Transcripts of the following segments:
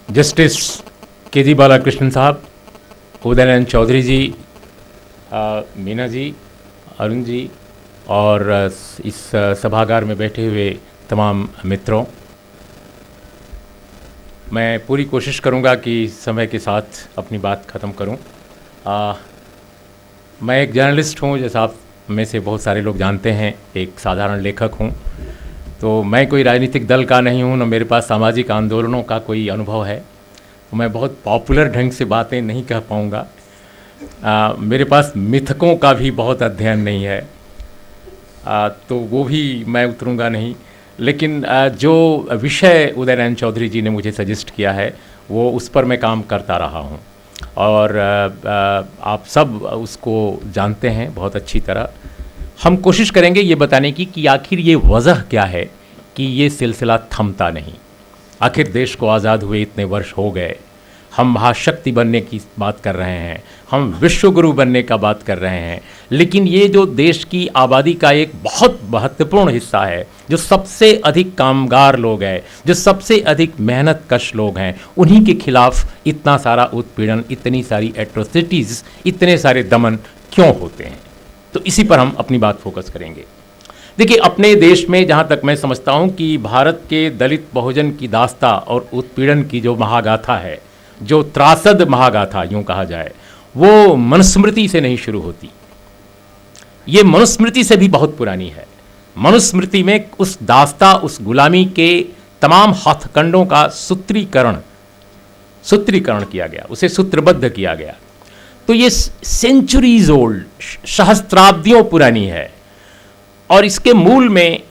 Justice के जी बालाकृष्णन साहब, उदयनारायण चौधरी जी, मीना जी, अरुण जी और इस सभागार में बैठे हुए तमाम मित्रों, मैं पूरी कोशिश करूंगा कि समय के साथ अपनी बात ख़त्म करूं। मैं एक जर्नलिस्ट हूं, जैसा आप में से बहुत सारे लोग जानते हैं, एक साधारण लेखक हूं। तो मैं कोई राजनीतिक दल का नहीं हूं, न मेरे पास सामाजिक आंदोलनों का कोई अनुभव है। मैं बहुत पॉपुलर ढंग से बातें नहीं कह पाऊंगा। मेरे पास मिथकों का भी बहुत अध्ययन नहीं है, तो वो भी मैं उतरूंगा नहीं। लेकिन जो विषय उदयनारायण चौधरी जी ने मुझे सजेस्ट किया है, वो उस पर मैं काम करता रहा हूँ और आप सब उसको जानते हैं बहुत अच्छी तरह। हम कोशिश करेंगे ये बताने की कि आखिर ये वजह क्या है कि ये सिलसिला थमता नहीं। आखिर देश को आज़ाद हुए इतने वर्ष हो गए, हम महाशक्ति बनने की बात कर रहे हैं, हम विश्वगुरु बनने का बात कर रहे हैं, लेकिन ये जो देश की आबादी का एक बहुत महत्वपूर्ण हिस्सा है, जो सबसे अधिक कामगार लोग हैं, जो सबसे अधिक मेहनत कश लोग हैं, उन्हीं के खिलाफ इतना सारा उत्पीड़न, इतनी सारी एट्रोसिटीज़, इतने सारे दमन क्यों होते हैं। तो इसी पर हम अपनी बात फोकस करेंगे। देखिए, अपने देश में जहाँ तक मैं समझता हूँ कि भारत के दलित बहुजन की दास्ता और उत्पीड़न की जो महागाथा है, जो त्रासद महागाथा यूँ कहा जाए, वो मनुस्मृति से नहीं शुरू होती। ये मनुस्मृति से भी बहुत पुरानी है। मनुस्मृति में उस दास्ता, उस गुलामी के तमाम हथकंडों का सूत्रीकरण किया गया, उसे सूत्रबद्ध किया गया। तो ये सेंचुरीज ओल्ड, सहस्त्राब्दियों पुरानी है और इसके मूल में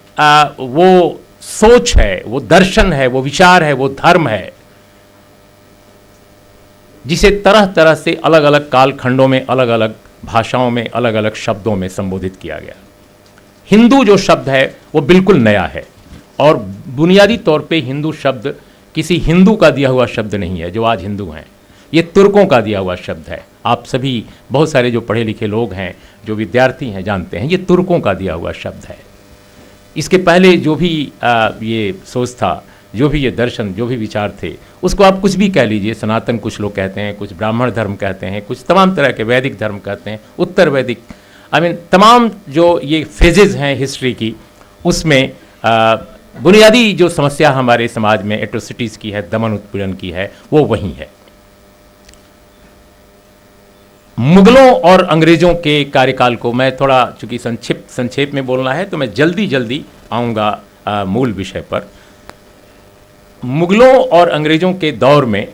वो सोच है, वो दर्शन है, वो विचार है, वो धर्म है, जिसे तरह तरह से अलग अलग कालखंडों में, अलग अलग भाषाओं में, अलग अलग शब्दों में संबोधित किया गया। हिंदू जो शब्द है वो बिल्कुल नया है और बुनियादी तौर पे हिंदू शब्द किसी हिंदू का दिया हुआ शब्द नहीं है जो आज हिंदू हैं। ये तुर्कों का दिया हुआ शब्द है। आप सभी, बहुत सारे जो पढ़े लिखे लोग हैं, जो विद्यार्थी हैं, जानते हैं ये तुर्कों का दिया हुआ शब्द है। इसके पहले जो भी ये सोच था, जो भी ये दर्शन, जो भी विचार थे, उसको आप कुछ भी कह लीजिए। सनातन कुछ लोग कहते हैं, कुछ ब्राह्मण धर्म कहते हैं, कुछ तमाम तरह के वैदिक धर्म कहते हैं, उत्तर वैदिक, तमाम जो ये फेजेस हैं हिस्ट्री की, उसमें बुनियादी जो समस्या हमारे समाज में एट्रोसिटीज़ की है, दमन उत्पीड़न की है, वो वही है। मुगलों और अंग्रेज़ों के कार्यकाल को मैं थोड़ा, चूँकि संक्षेप में बोलना है, तो मैं जल्दी आऊँगा मूल विषय पर। मुगलों और अंग्रेज़ों के दौर में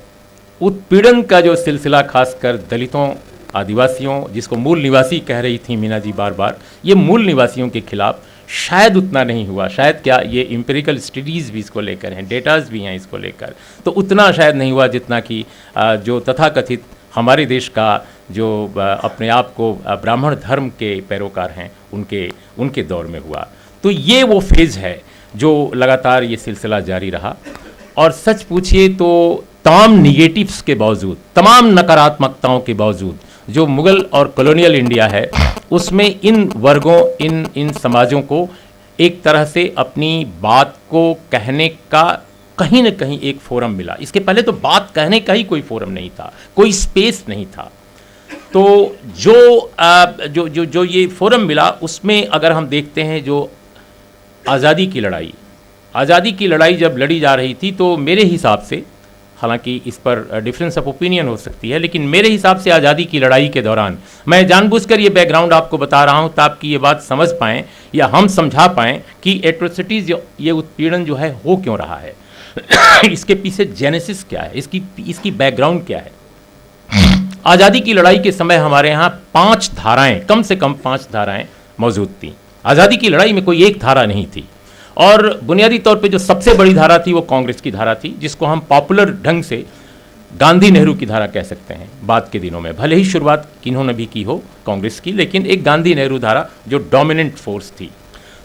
उत्पीड़न का जो सिलसिला, खासकर दलितों, आदिवासियों, जिसको मूल निवासी कह रही थी मीना जी बार बार, ये मूल निवासियों के खिलाफ शायद उतना नहीं हुआ। शायद क्या, ये इम्पेरिकल स्टडीज़ भी इसको लेकर हैं, डेटाज भी हैं इसको लेकर, तो उतना शायद नहीं हुआ जितना कि जो तथाकथित हमारे देश का जो अपने आप को ब्राह्मण धर्म के पैरोकार हैं, उनके दौर में हुआ। तो ये वो फेज़ है जो लगातार ये सिलसिला जारी रहा। और सच पूछिए तो तमाम निगेटिव्स के बावजूद, तमाम नकारात्मकताओं के बावजूद, जो मुग़ल और कॉलोनियल इंडिया है, उसमें इन वर्गों, इन समाजों को एक तरह से अपनी बात को कहने का कहीं न कहीं एक फोरम मिला। इसके पहले तो बात कहने का ही कोई फोरम नहीं था, कोई स्पेस नहीं था। तो जो ये फोरम मिला, उसमें अगर हम देखते हैं जो आज़ादी की लड़ाई जब लड़ी जा रही थी, तो मेरे हिसाब से, हालांकि इस पर डिफरेंस ऑफ ओपिनियन हो सकती है, लेकिन मेरे हिसाब से आज़ादी की लड़ाई के दौरान, मैं जानबूझकर ये बैकग्राउंड आपको बता रहा हूँ ताकि ये बात समझ पाएँ या हम समझा पाएँ कि एट्रोसिटीज़, ये उत्पीड़न जो है हो क्यों रहा है, इसके पीछे जेनेसिस क्या है, इसकी बैकग्राउंड क्या है। आज़ादी की लड़ाई के समय हमारे यहाँ 5 धाराएं, कम से कम 5 धाराएं मौजूद थीं। आज़ादी की लड़ाई में कोई एक धारा नहीं थी और बुनियादी तौर पे जो सबसे बड़ी धारा थी वो कांग्रेस की धारा थी, जिसको हम पॉपुलर ढंग से गांधी नेहरू की धारा कह सकते हैं। बाद के दिनों में भले ही शुरुआत किन्होंने भी की हो कांग्रेस की, लेकिन एक गांधी नेहरू धारा जो डोमिनेंट फोर्स थी।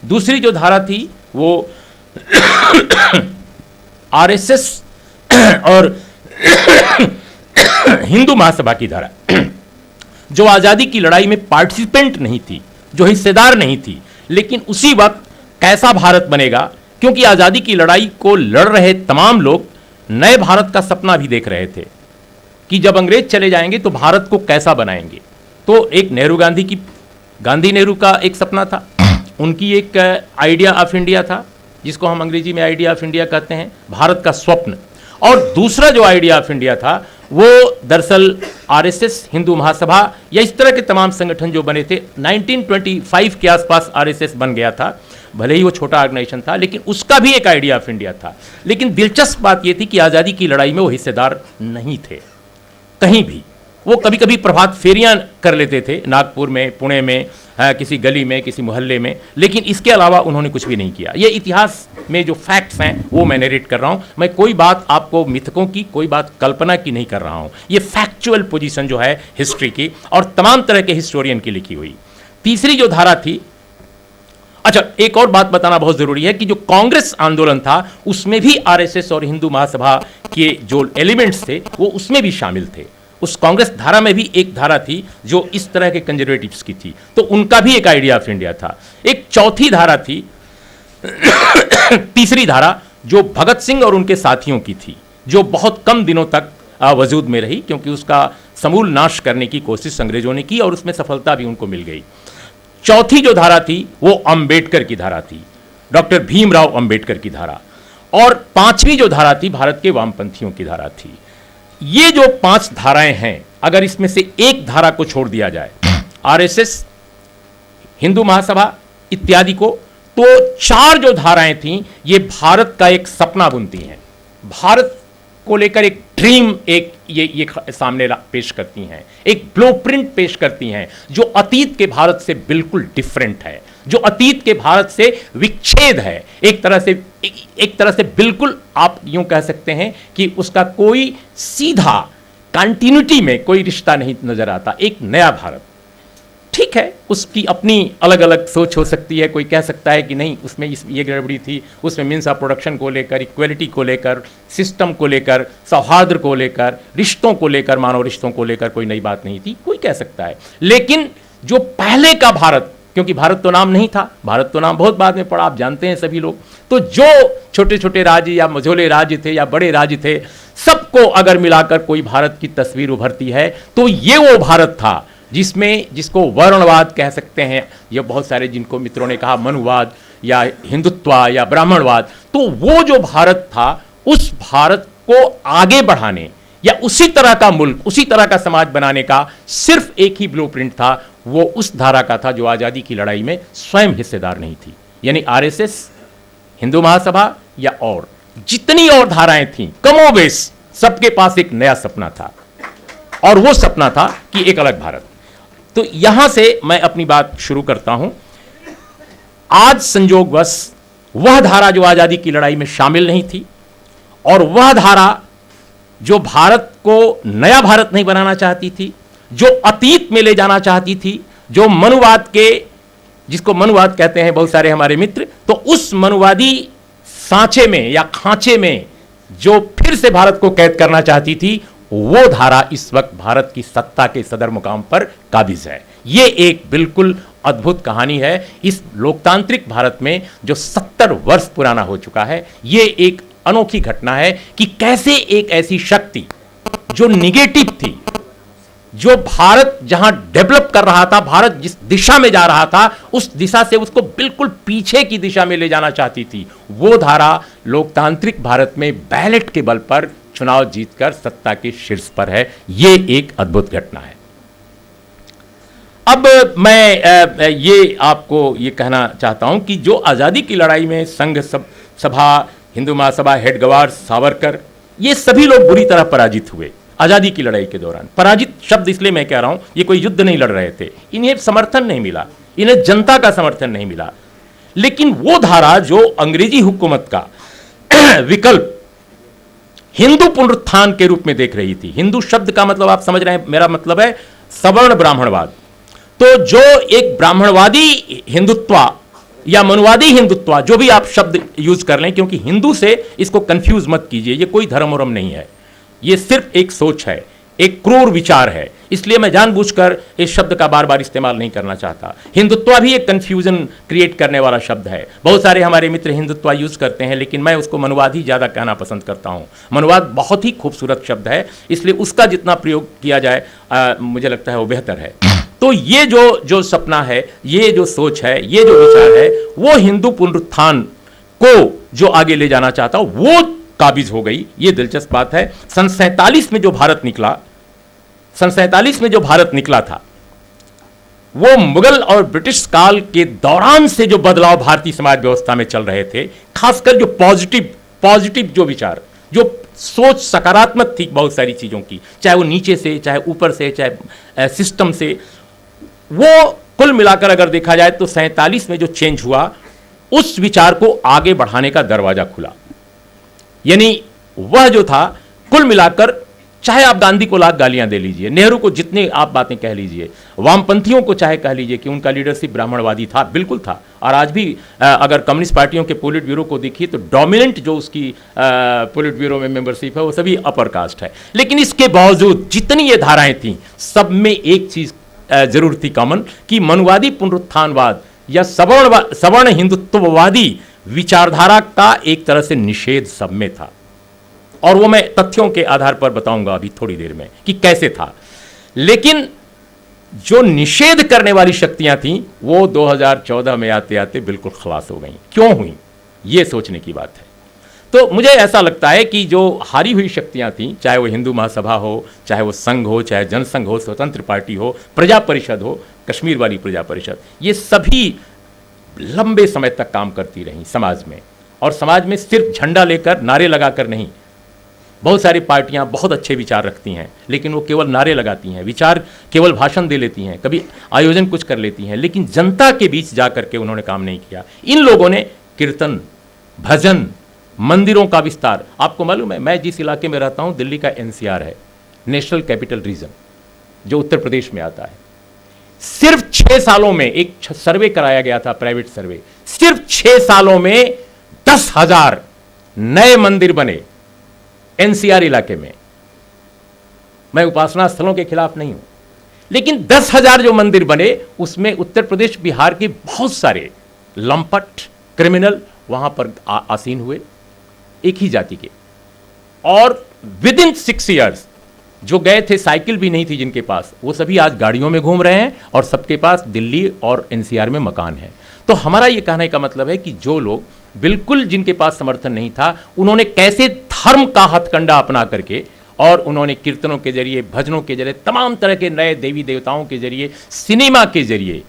दूसरी जो धारा थी वो आरएसएस और हिंदू महासभा की धारा, जो आज़ादी की लड़ाई में पार्टिसिपेंट नहीं थी, जो हिस्सेदार नहीं थी, लेकिन उसी वक्त कैसा भारत बनेगा, क्योंकि आज़ादी की लड़ाई को लड़ रहे तमाम लोग नए भारत का सपना भी देख रहे थे कि जब अंग्रेज चले जाएंगे तो भारत को कैसा बनाएंगे। तो एक गांधी नेहरू का एक सपना था, उनकी एक आइडिया ऑफ इंडिया था, जिसको हम अंग्रेजी में आइडिया ऑफ इंडिया कहते हैं, भारत का स्वप्न। और दूसरा जो आइडिया ऑफ इंडिया था वो दरअसल आरएसएस, हिंदू महासभा या इस तरह के तमाम संगठन जो बने थे, 1925 के आसपास आरएसएस बन गया था। भले ही वो छोटा ऑर्गेनाइजेशन था, लेकिन उसका भी एक आइडिया ऑफ इंडिया था। लेकिन दिलचस्प बात ये थी कि आज़ादी की लड़ाई में वो हिस्सेदार नहीं थे कहीं भी। वो कभी कभी प्रभात फेरियां कर लेते थे नागपुर में, पुणे में, किसी गली में, किसी मोहल्ले में, लेकिन इसके अलावा उन्होंने कुछ भी नहीं किया। ये इतिहास में जो फैक्ट्स हैं वो मैं नरेट कर रहा हूँ। मैं कोई बात आपको मिथकों की, कोई बात कल्पना की नहीं कर रहा हूँ। ये फैक्चुअल पोजीशन जो है हिस्ट्री की और तमाम तरह के हिस्टोरियन की लिखी हुई। तीसरी जो धारा थी, अच्छा एक और बात बताना बहुत जरूरी है कि जो कांग्रेस आंदोलन था उसमें भी आरएसएस और हिंदू महासभा के जो एलिमेंट्स थे वो उसमें भी शामिल थे। उस कांग्रेस धारा में भी एक धारा थी जो इस तरह के कंजर्वेटिव्स की थी, तो उनका भी एक आइडिया ऑफ इंडिया था। एक चौथी धारा थी तीसरी धारा, जो भगत सिंह और उनके साथियों की थी, जो बहुत कम दिनों तक वजूद में रही, क्योंकि उसका समूल नाश करने की कोशिश अंग्रेजों ने की और उसमें सफलता भी उनको मिल गई। चौथी जो धारा थी वो अंबेडकर की धारा थी, डॉक्टर भीमराव अंबेडकर की धारा। और पांचवी जो धारा थी भारत के वामपंथियों की धारा थी। ये जो 5 धाराएं हैं, अगर इसमें से एक धारा को छोड़ दिया जाए, आरएसएस, हिंदू महासभा इत्यादि को, तो 4 जो धाराएं थीं ये भारत का एक सपना बुनती हैं, भारत को लेकर एक ड्रीम, एक ये सामने पेश करती हैं, एक ब्लूप्रिंट पेश करती हैं जो अतीत के भारत से बिल्कुल डिफरेंट है, जो अतीत के भारत से विच्छेद है, एक तरह से बिल्कुल आप यूं कह सकते हैं कि उसका कोई सीधा कंटिन्यूटी में कोई रिश्ता नहीं नजर आता। एक नया भारत, ठीक है, उसकी अपनी अलग अलग सोच हो सकती है। कोई कह सकता है कि नहीं, उसमें ये गड़बड़ी थी, उसमें मीन्स ऑफ प्रोडक्शन को लेकर, इक्वलिटी को लेकर, सिस्टम को लेकर, सौहार्द को लेकर, रिश्तों को लेकर, मानव रिश्तों को लेकर कोई नई बात नहीं थी, कोई कह सकता है। लेकिन जो पहले का भारत, क्योंकि भारत तो नाम नहीं था, भारत तो नाम बहुत बाद में पड़ा, आप जानते हैं सभी लोग, तो जो छोटे छोटे राज्य या मझोले राज्य थे या बड़े राज्य थे, सबको अगर मिलाकर कोई भारत की तस्वीर उभरती है तो ये वो भारत था जिसको वर्णवाद कह सकते हैं, या बहुत सारे जिनको मित्रों ने कहा मनुवाद या हिंदुत्व या ब्राह्मणवाद। तो वो जो भारत था, उस भारत को आगे बढ़ाने या उसी तरह का मुल्क, उसी तरह का समाज बनाने का सिर्फ एक ही ब्लूप्रिंट था, वो उस धारा का था जो आज़ादी की लड़ाई में स्वयं हिस्सेदार नहीं थी, यानी आरएसएस, हिंदू महासभा या और जितनी और धाराएं थीं, कमोबेश सबके पास एक नया सपना था, और वो सपना था कि एक अलग भारत। तो यहां से मैं अपनी बात शुरू करता हूं। आज संयोगवश वह धारा जो आजादी की लड़ाई में शामिल नहीं थी, और वह धारा जो भारत को नया भारत नहीं बनाना चाहती थी, जो अतीत में ले जाना चाहती थी, जो मनुवाद के, जिसको मनुवाद कहते हैं बहुत सारे हमारे मित्र, तो उस मनुवादी सांचे में या खांचे में जो फिर से भारत को कैद करना चाहती थी, वो धारा इस वक्त भारत की सत्ता के सदर मुकाम पर काबिज है। ये एक बिल्कुल अद्भुत कहानी है इस लोकतांत्रिक भारत में जो 70 वर्ष पुराना हो चुका है। ये एक अनोखी घटना है कि कैसे एक ऐसी शक्ति जो निगेटिव थी, जो भारत जहां डेवलप कर रहा था, भारत जिस दिशा में जा रहा था, उस दिशा से उसको बिल्कुल पीछे की दिशा में ले जाना चाहती थी, वो धारा लोकतांत्रिक भारत में बैलेट के बल पर चुनाव जीतकर सत्ता के शीर्ष पर है। ये एक अद्भुत घटना है। अब मैं ये आपको ये कहना चाहता हूं कि जो आज़ादी की लड़ाई में संघ सभा, हिंदू महासभा, हेडगवार, सावरकर, ये सभी लोग बुरी तरह पराजित हुए आज़ादी की लड़ाई के दौरान। पराजित शब्द इसलिए मैं कह रहा हूं, ये कोई युद्ध नहीं लड़ रहे थे, इन्हें समर्थन नहीं मिला, इन्हें जनता का समर्थन नहीं मिला। लेकिन वो धारा जो अंग्रेजी हुकूमत का विकल्प हिंदू पुनरुत्थान के रूप में देख रही थी, हिंदू शब्द का मतलब आप समझ रहे हैं, मेरा मतलब है सवर्ण ब्राह्मणवाद। तो जो एक ब्राह्मणवादी हिंदुत्व या मनुवादी हिंदुत्व, जो भी आप शब्द यूज कर लें, क्योंकि हिंदू से इसको कंफ्यूज मत कीजिए, ये कोई धर्म वरम नहीं है, ये सिर्फ एक सोच है एक क्रूर विचार है, इसलिए मैं जानबूझकर इस शब्द का बार बार इस्तेमाल नहीं करना चाहता। हिंदुत्व भी एक कंफ्यूजन क्रिएट करने वाला शब्द है। बहुत सारे हमारे मित्र हिंदुत्व यूज करते हैं, लेकिन मैं उसको मनुवाद ही ज़्यादा कहना पसंद करता हूँ। मनुवाद बहुत ही खूबसूरत शब्द है, इसलिए उसका जितना प्रयोग किया जाए मुझे लगता है वो बेहतर है। तो ये जो सपना है, ये जो सोच है, ये जो विचार है, वो हिंदू पुनरुत्थान को जो आगे ले जाना चाहता हूं वो काबिज हो गई। ये दिलचस्प बात है। सन 47 में जो भारत निकला, सन 47 में जो भारत निकला था, वो मुगल और ब्रिटिश काल के दौरान से जो बदलाव भारतीय समाज व्यवस्था में चल रहे थे, खासकर जो पॉजिटिव जो विचार, जो सोच सकारात्मक थी बहुत सारी चीजों की, चाहे वो नीचे से, चाहे ऊपर से, चाहे सिस्टम से, वो कुल मिलाकर अगर देखा जाए तो 47 में जो चेंज हुआ, उस विचार को आगे बढ़ाने का दरवाजा खुला। यानी वह जो था, कुल मिलाकर, चाहे आप गांधी को लाख गालियां दे लीजिए, नेहरू को जितने आप बातें कह लीजिए, वामपंथियों को चाहे कह लीजिए कि उनका लीडरशिप ब्राह्मणवादी था, बिल्कुल था। और आज भी अगर कम्युनिस्ट पार्टियों के पोलिट ब्यूरो को देखिए तो डोमिनेंट जो उसकी पोलिट ब्यूरो में मेंबरशिप है वो सभी अपर कास्ट है। लेकिन इसके बावजूद जितनी ये धाराएं थीं, सब में एक चीज जरूर थी कॉमन, कि मनुवादी पुनरुत्थानवाद या सवर्ण हिंदुत्ववादी विचारधारा का एक तरह से निषेध सब में था। और वो मैं तथ्यों के आधार पर बताऊंगा अभी थोड़ी देर में कि कैसे था। लेकिन जो निषेध करने वाली शक्तियां थीं, वो 2014 में आते आते बिल्कुल खलास हो गई। क्यों हुई, ये सोचने की बात है। तो मुझे ऐसा लगता है कि जो हारी हुई शक्तियां थीं, चाहे वो हिंदू महासभा हो, चाहे वो संघ हो, चाहे जनसंघ हो, स्वतंत्र पार्टी हो, प्रजा परिषद हो, कश्मीर वाली प्रजा परिषद, ये सभी लंबे समय तक काम करती रहीं समाज में। और समाज में सिर्फ झंडा लेकर, नारे लगाकर नहीं। बहुत सारी पार्टियां बहुत अच्छे विचार रखती हैं, लेकिन वो केवल नारे लगाती हैं, विचार केवल भाषण दे लेती हैं, कभी आयोजन कुछ कर लेती हैं, लेकिन जनता के बीच जा करके उन्होंने काम नहीं किया। इन लोगों ने कीर्तन, भजन, मंदिरों का विस्तार, आपको मालूम है मैं जिस इलाके में रहता हूं, दिल्ली का एनसीआर है, नेशनल कैपिटल रीजन, जो उत्तर प्रदेश में आता है। सिर्फ 6 सालों में एक सर्वे कराया गया था, प्राइवेट सर्वे, सिर्फ 6 सालों में 10,000 नए मंदिर बने एनसीआर इलाके में। मैं उपासना स्थलों के खिलाफ नहीं हूं, लेकिन 10,000 जो मंदिर बने, उसमें उत्तर प्रदेश, बिहार के बहुत सारे लंपट क्रिमिनल वहां पर आसीन हुए, एक ही जाति के। और विद इन 6 ईयर्स जो गए थे, साइकिल भी नहीं थी जिनके पास, वो सभी आज गाड़ियों में घूम रहे हैं और सबके पास दिल्ली और एनसीआर में मकान है। तो हमारा ये कहने का मतलब है कि जो लोग बिल्कुल जिनके पास समर्थन नहीं था, उन्होंने कैसे धर्म का हथकंडा अपना करके, और उन्होंने कीर्तनों के जरिए, भजनों के जरिए, तमाम तरह के नए देवी देवताओं के जरिए, सिनेमा के जरिए,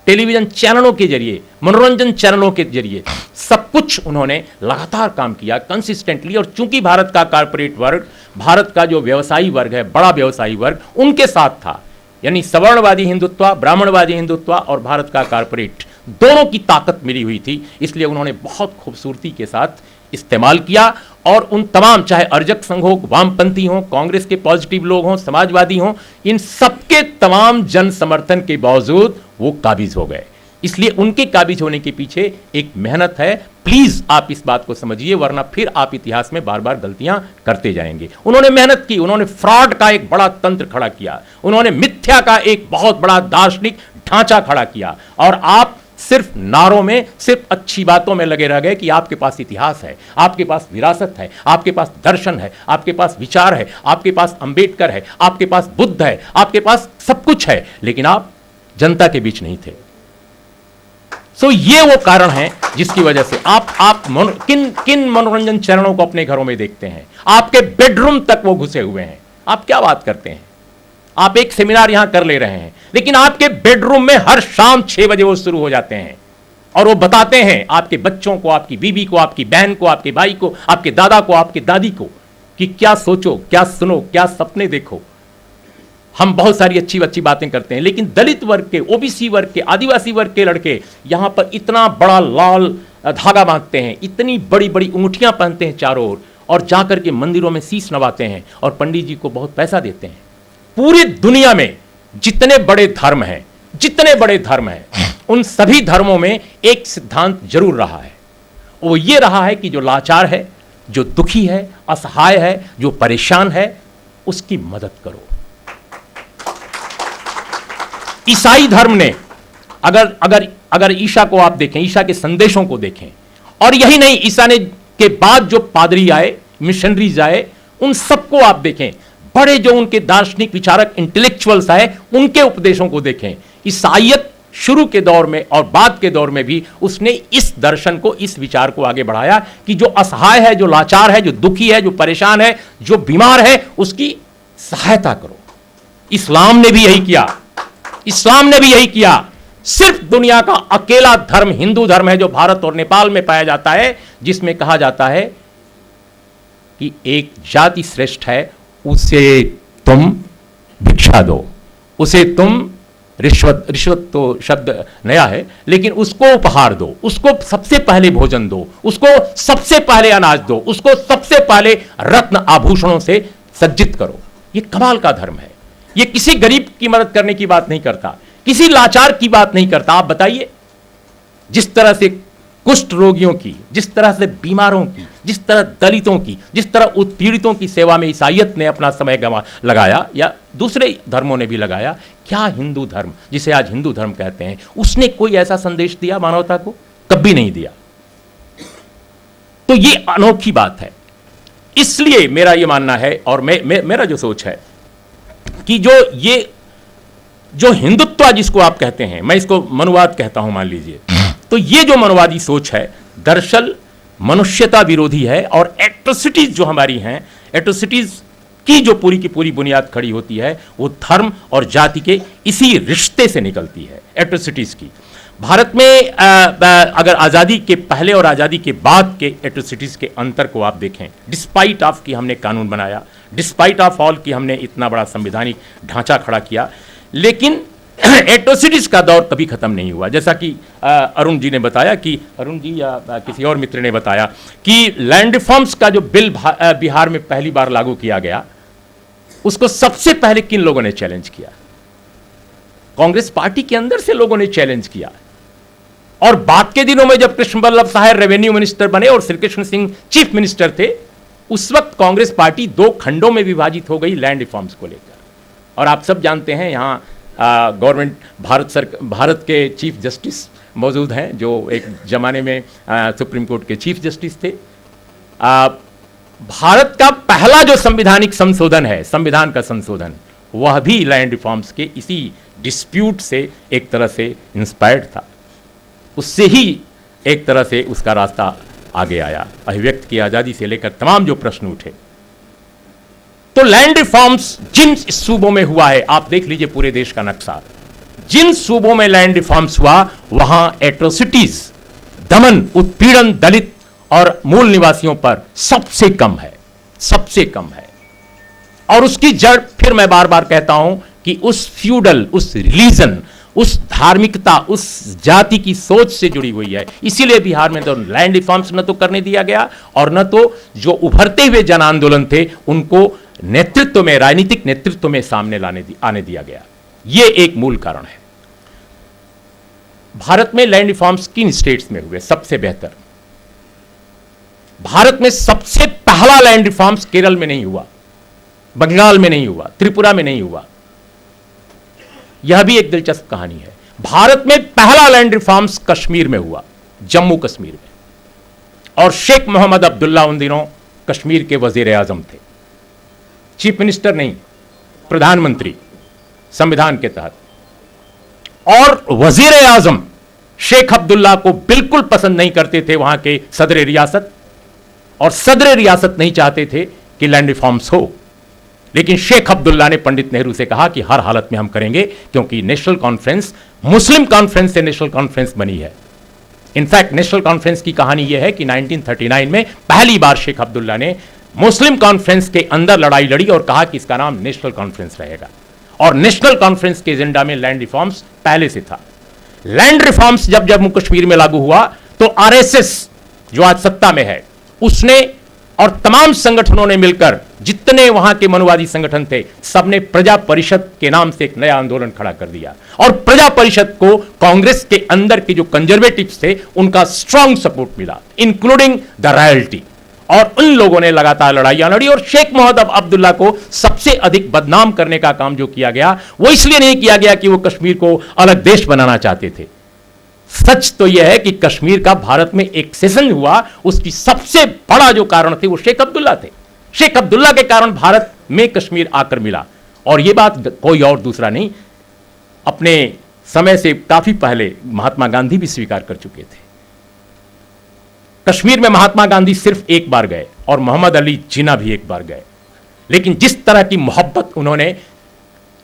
टेलीविजन चैनलों के जरिए, मनोरंजन चैनलों के जरिए, सब कुछ उन्होंने लगातार काम किया कंसिस्टेंटली। और चूंकि भारत का कॉर्पोरेट वर्ग, भारत का जो व्यवसायी वर्ग है, बड़ा व्यवसायी वर्ग, उनके साथ था, यानी सवर्णवादी हिंदुत्व, ब्राह्मणवादी हिंदुत्व और भारत का कॉर्पोरेट, दोनों की ताकत मिली हुई थी। इसलिए उन्होंने बहुत खूबसूरती के साथ इस्तेमाल किया। और उन तमाम, चाहे अर्जक संघ हो, वामपंथी हो, कांग्रेस के पॉजिटिव लोग हों, समाजवादी हों, इन सबके तमाम जन समर्थन के बावजूद वो काबिज हो गए। इसलिए उनके काबिज होने के पीछे एक मेहनत है। प्लीज आप इस बात को समझिए, वरना फिर आप इतिहास में बार बार गलतियां करते जाएंगे। उन्होंने मेहनत की, उन्होंने फ्रॉड का एक बड़ा तंत्र खड़ा किया, उन्होंने मिथ्या का एक बहुत बड़ा दार्शनिक ढांचा खड़ा किया। और आप सिर्फ नारों में, सिर्फ अच्छी बातों में लगे रह गए कि आपके पास इतिहास है, आपके पास विरासत है, आपके पास दर्शन है, आपके पास विचार है, आपके पास अंबेडकर है, आपके पास बुद्ध है, आपके पास सब कुछ है, लेकिन आप जनता के बीच नहीं थे। सो ये वो कारण है जिसकी वजह से आप किन मनोरंजन चैनलों को अपने घरों में देखते हैं, आपके बेडरूम तक वो घुसे हुए हैं। आप क्या बात करते हैं, आप एक सेमिनार यहां कर ले रहे हैं, लेकिन आपके बेडरूम में हर शाम 6 बजे वो शुरू हो जाते हैं और वो बताते हैं आपके बच्चों को, आपकी बीवी को, आपकी बहन को, आपके भाई को, आपके दादा को, आपके दादी को, कि क्या सोचो, क्या सुनो, क्या सपने देखो। हम बहुत सारी अच्छी अच्छी बातें करते हैं, लेकिन दलित वर्ग के, ओबीसी वर्ग के, आदिवासी वर्ग के लड़के यहां पर इतना बड़ा लाल धागा बांधते हैं, इतनी बड़ी बड़ी अंगूठियां पहनते हैं चारों ओर, और जाकर के मंदिरों में शीश नवाते हैं और पंडित जी को बहुत पैसा देते हैं। पूरी दुनिया में जितने बड़े धर्म हैं, उन सभी धर्मों में एक सिद्धांत जरूर रहा है, वो ये रहा है कि जो लाचार है, जो दुखी है, असहाय है, जो परेशान है, उसकी मदद करो। ईसाई धर्म ने अगर अगर अगर ईसा को आप देखें, ईसा के संदेशों को देखें, और यही नहीं, ईसा ने के बाद जो पादरी आए, मिशनरीज आए, उन सबको आप देखें, बड़े जो उनके दार्शनिक विचारक इंटेलेक्चुअल्स आए, उनके उपदेशों को देखें। ईसाइयत शुरू के दौर में और बाद के दौर में भी उसने इस दर्शन को, इस विचार को आगे बढ़ाया कि जो असहाय है, जो लाचार है, जो दुखी है, जो परेशान है, जो बीमार है, उसकी सहायता करो। इस्लाम ने भी यही किया। इस्लाम ने भी यही किया। सिर्फ दुनिया का अकेला धर्म हिंदू धर्म है जो भारत और नेपाल में पाया जाता है, जिसमें कहा जाता है कि एक जाति श्रेष्ठ है, उसे तुम भिक्षा दो, उसे तुम रिश्वत तो शब्द नया है, लेकिन उसको उपहार दो, उसको सबसे पहले भोजन दो, उसको सबसे पहले अनाज दो, उसको सबसे पहले रत्न आभूषणों से सज्जित करो। यह कमाल का धर्म है। यह किसी गरीब की मदद करने की बात नहीं करता, किसी लाचार की बात नहीं करता। आप बताइए, जिस तरह से कुष्ठ रोगियों की, जिस तरह से बीमारों की, जिस तरह दलितों की, जिस तरह उत्पीड़ितों की सेवा में ईसाइयत ने अपना समय लगाया, या दूसरे धर्मों ने भी लगाया, क्या हिंदू धर्म, जिसे आज हिंदू धर्म कहते हैं, उसने कोई ऐसा संदेश दिया मानवता को? कभी नहीं दिया। तो ये अनोखी बात है। इसलिए मेरा ये मानना है, और मेरा जो सोच है कि जो हिंदुत्व जिसको आप कहते हैं, मैं इसको मनुवाद कहता हूं मान लीजिए, तो ये जो मनुवादी सोच है दरअसल मनुष्यता विरोधी है। और एट्रोसिटीज जो हमारी हैं, एट्रोसिटीज की जो पूरी की पूरी बुनियाद खड़ी होती है, वो धर्म और जाति के इसी रिश्ते से निकलती है, एट्रोसिटीज की। भारत में अगर आज़ादी के पहले और आज़ादी के बाद के एट्रोसिटीज के अंतर को आप देखें, डिस्पाइट ऑफ कि हमने कानून बनाया, डिस्पाइट ऑफ ऑल कि हमने इतना बड़ा संवैधानिक ढांचा खड़ा किया, लेकिन एट्रोसिटीज का दौर कभी खत्म नहीं हुआ। जैसा कि अरुण जी ने बताया, कि अरुण जी या किसी और मित्र ने बताया कि लैंड रिफॉर्म्स का जो बिल बिहार में पहली बार लागू किया गया, उसको सबसे पहले किन लोगों ने चैलेंज किया? कांग्रेस पार्टी के अंदर से लोगों ने चैलेंज किया। और बाद के दिनों में जब कृष्ण बल्लभ साहब रेवेन्यू मिनिस्टर बने और श्री कृष्ण सिंह चीफ मिनिस्टर थे, उस वक्त कांग्रेस पार्टी दो खंडों में विभाजित हो गई लैंड रिफॉर्म्स को लेकर। और आप सब जानते हैं, यहाँ गवर्नमेंट भारत के चीफ जस्टिस मौजूद हैं, जो एक जमाने में सुप्रीम कोर्ट के चीफ जस्टिस थे। भारत का पहला जो संवैधानिक संशोधन है, संविधान का संशोधन, वह भी लैंड रिफॉर्म्स के इसी डिस्प्यूट से एक तरह से इंस्पायर्ड था। उससे ही एक तरह से उसका रास्ता आगे आया। अभिव्यक्त की आज़ादी से लेकर तमाम जो प्रश्न उठे, तो लैंड रिफॉर्म्स जिन सूबों में हुआ है, आप देख लीजिए पूरे देश का नक्शा, जिन सूबों में लैंड रिफॉर्म्स हुआ, वहां एट्रोसिटीज, दमन, उत्पीड़न दलित और मूल निवासियों पर सबसे कम है, सबसे कम है। और उसकी जड़, फिर मैं बार बार कहता हूं कि उस फ्यूडल, उस रिलीजन, उस धार्मिकता, उस जाति की सोच से जुड़ी हुई है। इसीलिए बिहार में तो लैंड रिफॉर्म्स न तो करने दिया गया, और न तो जो उभरते हुए जन आंदोलन थे उनको नेतृत्व में, राजनीतिक नेतृत्व में सामने आने दिया गया। यह एक मूल कारण है। भारत में लैंड रिफॉर्म्स किन स्टेट्स में हुए सबसे बेहतर? भारत में सबसे पहला लैंड रिफॉर्म्स केरल में नहीं हुआ, बंगाल में नहीं हुआ, त्रिपुरा में नहीं हुआ। यह भी एक दिलचस्प कहानी है। भारत में पहला लैंड रिफॉर्म्स कश्मीर में हुआ, जम्मू कश्मीर में। और शेख मोहम्मद अब्दुल्ला उन दिनों कश्मीर के वजीर आजम थे, चीफ मिनिस्टर नहीं, प्रधानमंत्री, संविधान के तहत। और वजीर आजम शेख अब्दुल्ला को बिल्कुल पसंद नहीं करते थे वहां के सदर रियासत, और सदर रियासत नहीं चाहते थे कि लैंड रिफॉर्म्स हो। लेकिन शेख अब्दुल्ला ने पंडित नेहरू से कहा कि हर हालत में हम करेंगे, क्योंकि नेशनल कॉन्फ्रेंस मुस्लिम कॉन्फ्रेंस से नेशनल कॉन्फ्रेंस बनी है। इनफैक्ट नेशनल कॉन्फ्रेंस की कहानी यह है कि 1939 में पहली बार शेख अब्दुल्ला ने मुस्लिम कॉन्फ्रेंस के अंदर लड़ाई लड़ी और कहा कि इसका नाम नेशनल कॉन्फ्रेंस रहेगा। और नेशनल कॉन्फ्रेंस के एजेंडा में लैंड रिफॉर्म्स पहले से था। लैंड रिफॉर्म्स जब जम्मू कश्मीर में लागू हुआ, तो आरएसएस जो आज सत्ता में है, उसने और तमाम संगठनों ने मिलकर, जितने वहां के मनुवादी संगठन थे, सबने प्रजा परिषद के नाम से एक नया आंदोलन खड़ा कर दिया। और प्रजा परिषद को कांग्रेस के अंदर के जो कंजर्वेटिव्स थे, उनका स्ट्रांग सपोर्ट मिला, इंक्लूडिंग द रॉयल्टी। और उन लोगों ने लगातार लड़ाइयां लड़ी और शेख मोहम्मद अब्दुल्ला को सबसे अधिक बदनाम करने का काम जो किया गया वो इसलिए नहीं किया गया कि वो कश्मीर को अलग देश बनाना चाहते थे। सच तो यह है कि कश्मीर का भारत में एक सेशन हुआ, उसकी सबसे बड़ा जो कारण थे वो शेख अब्दुल्ला थे। शेख अब्दुल्ला के कारण भारत में कश्मीर आकर मिला, और यह बात कोई और दूसरा नहीं, अपने समय से काफी पहले महात्मा गांधी भी स्वीकार कर चुके थे। कश्मीर में महात्मा गांधी सिर्फ एक बार गए और मोहम्मद अली जिन्ना भी एक बार गए, लेकिन जिस तरह की मोहब्बत उन्होंने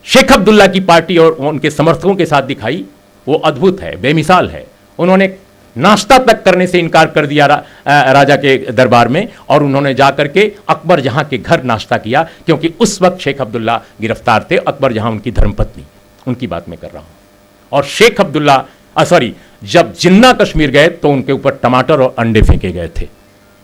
शेख अब्दुल्ला की पार्टी और उनके समर्थकों के साथ दिखाई वो अद्भुत है, बेमिसाल है। उन्होंने नाश्ता तक करने से इनकार कर दिया राजा के दरबार में, और उन्होंने जाकर के अकबर जहां के घर नाश्ता किया, क्योंकि उस वक्त शेख अब्दुल्ला गिरफ्तार थे। अकबर जहां उनकी धर्मपत्नी, उनकी बात मैं कर रहा हूं। और शेख अब्दुल्ला जब जिन्ना कश्मीर गए तो उनके ऊपर टमाटर और अंडे फेंके गए थे,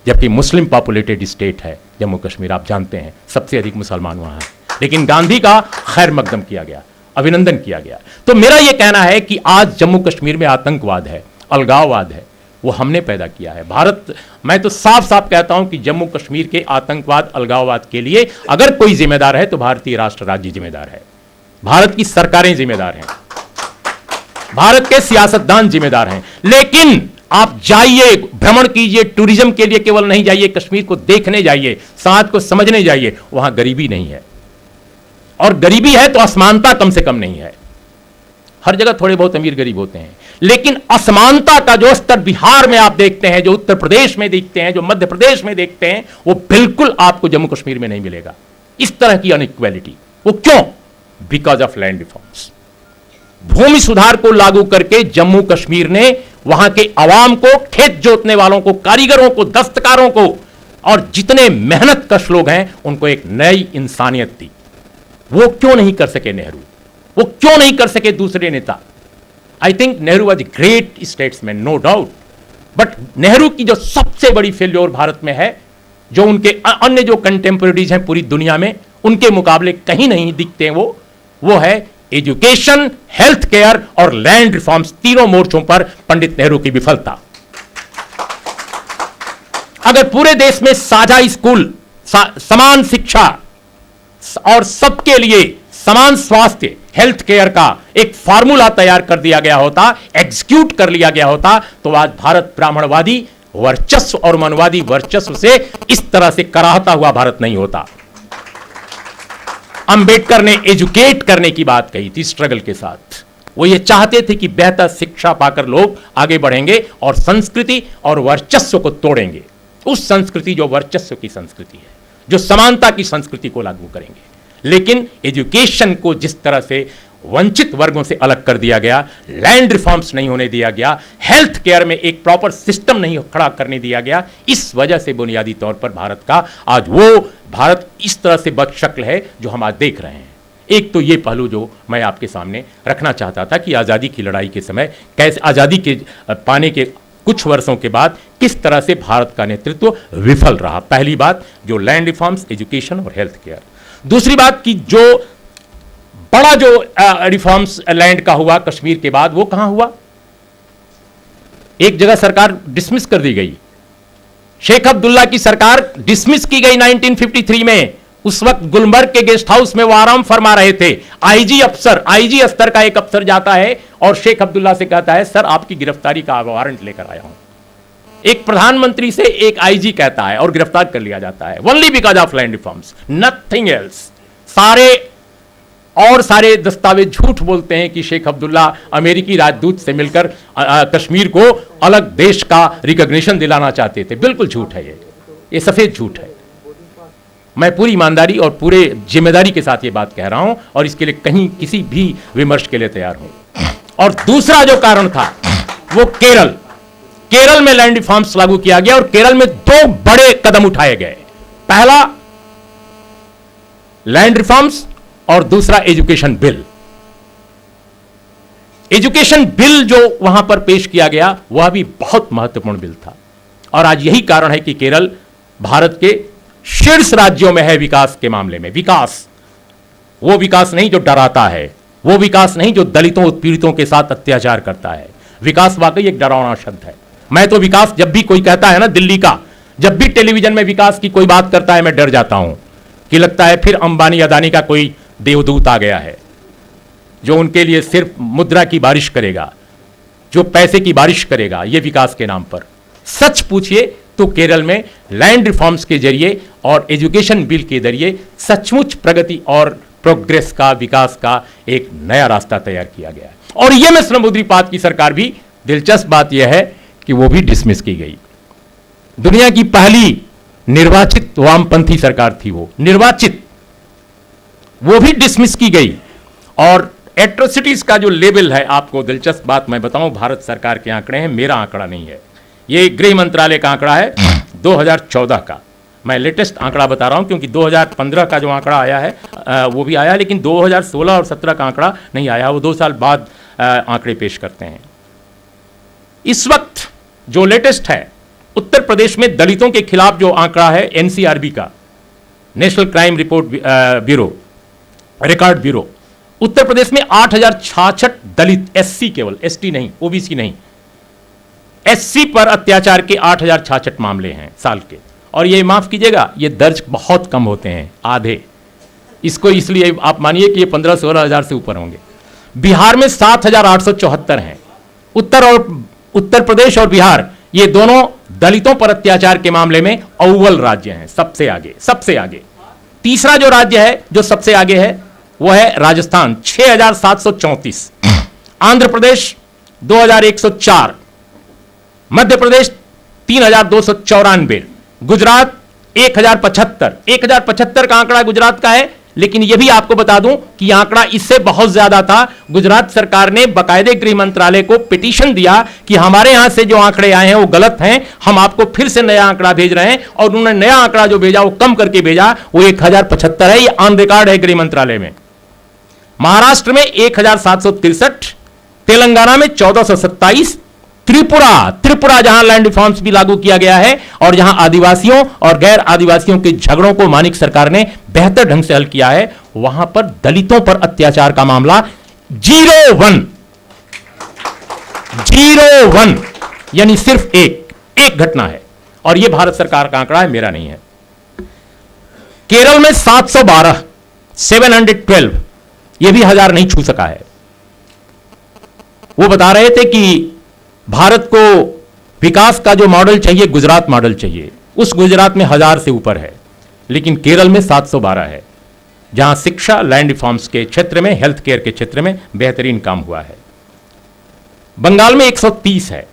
जबकि मुस्लिम पॉपुलेटेड स्टेट है जम्मू कश्मीर, आप जानते हैं सबसे अधिक मुसलमान वहां है, लेकिन गांधी का खैर मकदम किया गया, अभिनंदन किया गया। तो मेरा यह कहना है कि आज जम्मू कश्मीर में आतंकवाद है, अलगाववाद है, वो हमने पैदा किया है। भारत, मैं तो साफ साफ कहता हूं कि जम्मू कश्मीर के आतंकवाद अलगाववाद के लिए अगर कोई जिम्मेदार है तो भारतीय राष्ट्र राज्य जिम्मेदार है, भारत की सरकारें जिम्मेदार हैं, भारत के सियासतदान जिम्मेदार हैं। लेकिन आप जाइए, भ्रमण कीजिए, टूरिज्म के लिए केवल नहीं जाइए, कश्मीर को देखने जाइए, समाज को समझने जाइए, वहां गरीबी नहीं है, और गरीबी है तो असमानता कम से कम नहीं है। हर जगह थोड़े बहुत अमीर गरीब होते हैं, लेकिन असमानता का जो स्तर बिहार में आप देखते हैं, जो उत्तर प्रदेश में देखते हैं, जो मध्य प्रदेश में देखते हैं, वो बिल्कुल आपको जम्मू कश्मीर में नहीं मिलेगा। इस तरह की अनइक्वालिटी, वो क्यों? Because of land reforms. भूमि सुधार को लागू करके जम्मू कश्मीर ने वहां के अवाम को, खेत जोतने वालों को, कारीगरों को, दस्तकारों को, और जितने मेहनत कश लोग हैं उनको एक नई इंसानियत दी। वो क्यों नहीं कर सके नेहरू? वो क्यों नहीं कर सके दूसरे नेता? I think Nehru was a great statesman, no doubt, but Nehru की जो सबसे बड़ी फेल्योर भारत में है, जो उनके अन्य जो कंटेम्पररीज हैं पूरी दुनिया में उनके मुकाबले कहीं नहीं दिखते हैं, वो है एजुकेशन, हेल्थ केयर और लैंड रिफॉर्म्स। तीनों मोर्चों पर पंडित नेहरू की विफलता। अगर पूरे देश में साझा स्कूल, समान शिक्षा और सबके लिए समान स्वास्थ्य, हेल्थ केयर का एक फार्मूला तैयार कर दिया गया होता, एग्जीक्यूट कर लिया गया होता, तो आज भारत ब्राह्मणवादी वर्चस्व और मनवादी वर्चस्व से इस तरह से कराहता हुआ भारत नहीं होता। अंबेडकर ने एजुकेट करने की बात कही थी स्ट्रगल के साथ। वो ये चाहते थे कि बेहतर शिक्षा पाकर लोग आगे बढ़ेंगे और संस्कृति और वर्चस्व को तोड़ेंगे। उस संस्कृति जो वर्चस्व की संस्कृति है, जो समानता की संस्कृति को लागू करेंगे। लेकिन एजुकेशन को जिस तरह से वंचित वर्गों से अलग कर दिया गया, लैंड रिफॉर्म्स नहीं होने दिया गया, हेल्थ केयर में एक प्रॉपर सिस्टम नहीं खड़ा करने दिया गया, इस वजह से बुनियादी तौर पर भारत का आज वो भारत इस तरह से बदशक्ल है जो हम आज देख रहे हैं। एक तो ये पहलू जो मैं आपके सामने रखना चाहता था कि आज़ादी की लड़ाई के समय कैसे, आज़ादी के पाने के कुछ वर्षों के बाद किस तरह से भारत का नेतृत्व विफल रहा। पहली बात जो लैंड रिफॉर्म्स, एजुकेशन और हेल्थ केयर। दूसरी बात कि जो बड़ा जो रिफॉर्म्स लैंड का हुआ कश्मीर के बाद, वो कहां हुआ? एक जगह सरकार डिसमिस कर दी गई, शेख अब्दुल्ला की सरकार डिसमिस की गई 1953 में। उस वक्त गुलमर्ग के गेस्ट हाउस में वो आराम फरमा रहे थे। आईजी स्तर का एक अफसर जाता है और शेख अब्दुल्ला से कहता है, सर आपकी गिरफ्तारी का वारंट लेकर आया हूं। एक प्रधानमंत्री से एक आईजी कहता है और गिरफ्तार कर लिया जाता है, only because of land reforms, nothing else. सारे दस्तावेज झूठ बोलते हैं कि शेख अब्दुल्ला अमेरिकी राजदूत से मिलकर कश्मीर को अलग देश का रिकॉग्निशन दिलाना चाहते थे। बिल्कुल झूठ है, ये सफेद झूठ है। मैं पूरी ईमानदारी और पूरे जिम्मेदारी के साथ ये बात कह रहा हूं और इसके लिए कहीं किसी भी विमर्श के लिए तैयार हूं। और दूसरा जो कारण था वो केरल में लैंड रिफॉर्म्स लागू किया गया और केरल में दो बड़े कदम उठाए गए। पहला लैंड रिफॉर्म्स और दूसरा एजुकेशन बिल। एजुकेशन बिल जो वहां पर पेश किया गया वह भी बहुत महत्वपूर्ण बिल था और आज यही कारण है कि केरल भारत के शीर्ष राज्यों में है विकास के मामले में। विकास, वो विकास नहीं जो डराता है, वो विकास नहीं जो दलितों उत्पीड़ितों के साथ अत्याचार करता है। विकास वाकई एक डरावना शब्द है। मैं तो विकास जब भी कोई कहता है ना, दिल्ली का जब भी टेलीविजन में विकास की कोई बात करता है मैं डर जाता हूं कि लगता है फिर अंबानी अदानी का कोई देवदूत आ गया है जो उनके लिए सिर्फ मुद्रा की बारिश करेगा, जो पैसे की बारिश करेगा ये विकास के नाम पर। सच पूछिए तो केरल में लैंड रिफॉर्म्स के जरिए और एजुकेशन बिल के जरिए सचमुच प्रगति और प्रोग्रेस का, विकास का एक नया रास्ता तैयार किया गया है। और यह में समुद्रीपात की सरकार भी, दिलचस्प बात यह है कि वो भी डिसमिस की गई। दुनिया की पहली निर्वाचित वामपंथी सरकार थी वो, निर्वाचित, वो भी डिसमिस की गई। और एट्रोसिटीज का जो लेवल है, आपको दिलचस्प बात मैं बताऊं, भारत सरकार के आंकड़े हैं, मेरा आंकड़ा नहीं है, ये गृह मंत्रालय का आंकड़ा है 2014 का। मैं लेटेस्ट आंकड़ा बता रहा हूं क्योंकि 2015 का जो आंकड़ा आया है वो भी आया, लेकिन 2016 और 17 का आंकड़ा नहीं आया, वो 2 साल बाद आंकड़े पेश करते हैं। इस वक्त जो लेटेस्ट है, उत्तर प्रदेश में दलितों के खिलाफ जो आंकड़ा है एनसीआरबी का, national crime report bureau, record bureau, Uttar Pradesh में 8066 दलित, एससी केवल, एसटी नहीं, ओबीसी नहीं, एससी पर अत्याचार के 8066 मामले हैं साल के। और ये माफ कीजिएगा, ये दर्ज बहुत कम होते हैं, आधे। इसको इसलिए आप मानिए कि ये 15-16 हजार से ऊपर होंगे। बिहार में 7874 हैं। उत्तर प्रदेश और बिहार ये दोनों दलितों पर अत्याचार के मामले में अव्वल राज्य हैं, सबसे आगे, सबसे आगे। तीसरा जो राज्य है जो सबसे आगे है वो है राजस्थान, 6734, आंध्र प्रदेश 2104, मध्य प्रदेश 3294, गुजरात 1075। 1075 का आंकड़ा गुजरात का है, लेकिन यह भी आपको बता दूं कि आंकड़ा इससे बहुत ज्यादा था। गुजरात सरकार ने बाकायदे गृह मंत्रालय को पिटीशन दिया कि हमारे यहां से जो आंकड़े आए हैं वो गलत हैं, हम आपको फिर से नया आंकड़ा भेज रहे हैं। और उन्होंने नया आंकड़ा जो भेजा वो कम करके भेजा, वो 1075 है, ये ऑन रिकॉर्ड है गृह मंत्रालय में। महाराष्ट्र में 1763, तेलंगाना में 1427, त्रिपुरा जहां लैंड रिफॉर्म्स भी लागू किया गया है और जहां आदिवासियों और गैर आदिवासियों के झगड़ों को मानिक सरकार ने बेहतर ढंग से हल किया है, वहां पर दलितों पर अत्याचार का मामला 01 यानी सिर्फ एक घटना है। और यह भारत सरकार का आंकड़ा है, मेरा नहीं है। केरल में 712 यह भी 1000 नहीं छू सका है। वो बता रहे थे कि भारत को विकास का जो मॉडल चाहिए, गुजरात मॉडल चाहिए, उस गुजरात में 1000 से ऊपर है, लेकिन केरल में 712 है, जहां शिक्षा, लैंड रिफॉर्म्स के क्षेत्र में, हेल्थ केयर के क्षेत्र में बेहतरीन काम हुआ है। बंगाल में 130 है,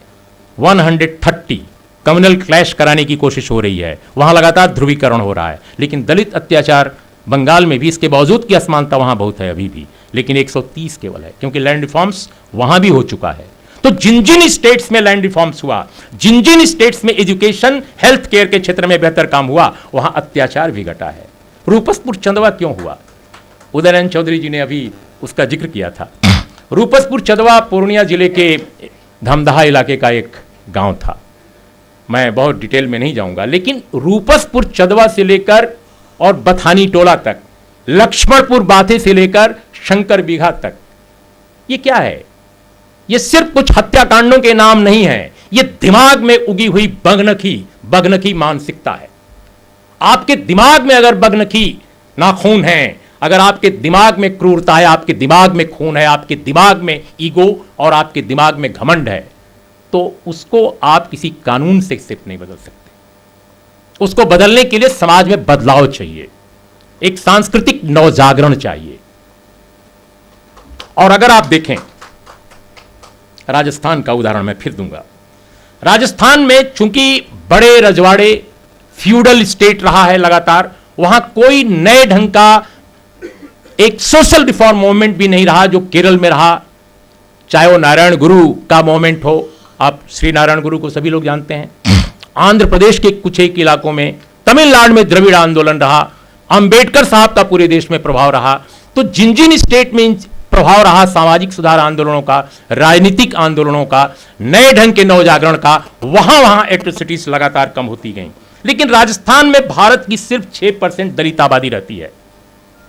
130 कम्युनल क्लैश कराने की कोशिश हो रही है, वहां लगातार ध्रुवीकरण हो रहा है, लेकिन दलित अत्याचार बंगाल में भी, इसके बावजूद की असमानता वहां बहुत है अभी भी, लेकिन 130 केवल है, क्योंकि लैंड रिफॉर्म्स वहां भी हो चुका है। तो जिन जिन स्टेट्स में लैंड रिफॉर्म्स हुआ, जिन जिन स्टेट्स में एजुकेशन, हेल्थ केयर के क्षेत्र में बेहतर काम हुआ, वहां अत्याचार भी घटा है। रूपसपुर चंदवा क्यों हुआ? उदयनारायण चौधरी जी ने अभी उसका जिक्र किया था। रूपसपुर चंदवा पूर्णिया जिले के धमदाहा इलाके का एक गांव था। मैं बहुत डिटेल में नहीं जाऊंगा, लेकिन रूपसपुर चंदवा से लेकर और बथानी टोला तक, लक्ष्मणपुर बाथे से लेकर शंकर बीघा तक, ये क्या है? ये सिर्फ कुछ हत्याकांडों के नाम नहीं है, ये दिमाग में उगी हुई बगनखी मानसिकता है। आपके दिमाग में अगर बगनखी नाखून है, अगर आपके दिमाग में क्रूरता है, आपके दिमाग में खून है, आपके दिमाग में ईगो और आपके दिमाग में घमंड है, तो उसको आप किसी कानून से सिर्फ नहीं बदल सकते। उसको बदलने के लिए समाज में बदलाव चाहिए, एक सांस्कृतिक नवजागरण चाहिए। और अगर आप देखें, राजस्थान का उदाहरण मैं फिर दूंगा। राजस्थान में चूंकि बड़े रजवाड़े, फ्यूडल स्टेट रहा है लगातार, वहां कोई नए ढंग का एक सोशल रिफॉर्म मूवमेंट भी नहीं रहा जो केरल में रहा। चाहे वो नारायण गुरु का मूवमेंट हो, आप श्री नारायण गुरु को सभी लोग जानते हैं। आंध्र प्रदेश के कुछ एक इलाकों में, तमिलनाडु में द्रविड़ आंदोलन रहा, अंबेडकर साहब का पूरे देश में प्रभाव रहा। तो जिन जिन स्टेट में प्रभाव रहा सामाजिक सुधार आंदोलनों का, राजनीतिक आंदोलनों का, नए ढंग के नवजागरण का, वहां एट्रोसिटीज लगातार कम होती गई। लेकिन राजस्थान में भारत की सिर्फ 6% दलित आबादी रहती है।